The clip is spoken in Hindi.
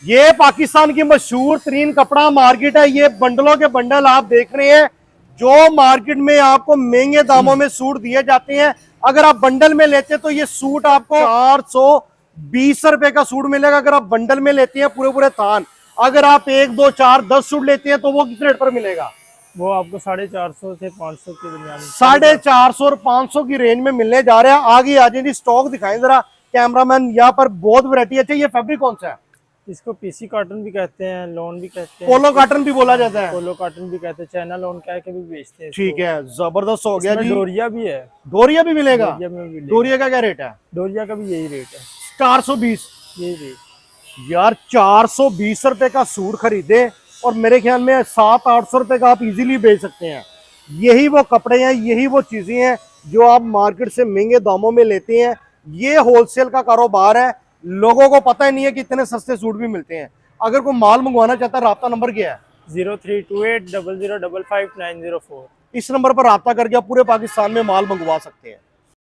ये पाकिस्तान की मशहूर तरीन कपड़ा मार्केट है। ये बंडलों के बंडल आप देख रहे हैं, जो मार्केट में आपको महंगे दामों में सूट दिए जाते हैं। अगर आप बंडल में लेते हैं तो ये सूट आपको 420 रुपए का सूट मिलेगा। अगर आप बंडल में लेते हैं पूरे पूरे थान, अगर आप 1 2 4 10 सूट लेते हैं तो वो किस रेट पर मिलेगा? वो आपको 450 से 500 के दरमियान, 450 और 500 की रेंज में मिलने जा रहा है। आगे आ जाए, स्टॉक दिखाएं जरा कैमरामैन। यहाँ पर बहुत वैरायटी। अच्छा, ये फैब्रिक कौन सा है? इसको पीसी कॉटन भी कहते हैं, लोन भी कहते हैं, पोलो कॉटन भी बोला जाता है। पोलो कॉटन भी कहते हैं, चाइना लोन कह के भी बेचते हैं। ठीक है, जबरदस्त हो गया जी। डोरिया भी है, डोरिया भी मिलेगा। डोरिया में भी डोरिया का क्या रेट है? डोरिया का भी यही रेट है, 420। यही रेट। यार 420 रुपए का सूट खरीदे और मेरे ख्याल में 700-800 रुपए का आप इजीली बेच सकते हैं। यही वो कपड़े हैं, यही वो चीजें हैं जो आप मार्केट से महंगे दामों में लेते हैं। ये होलसेल का कारोबार है। लोगों को पता ही नहीं है कि इतने सस्ते सूट भी मिलते हैं। अगर कोई माल मंगवाना चाहता है, राब्ता नंबर क्या है? 032800555904। इस नंबर पर राब्ता करके आप पूरे पाकिस्तान में माल मंगवा सकते हैं।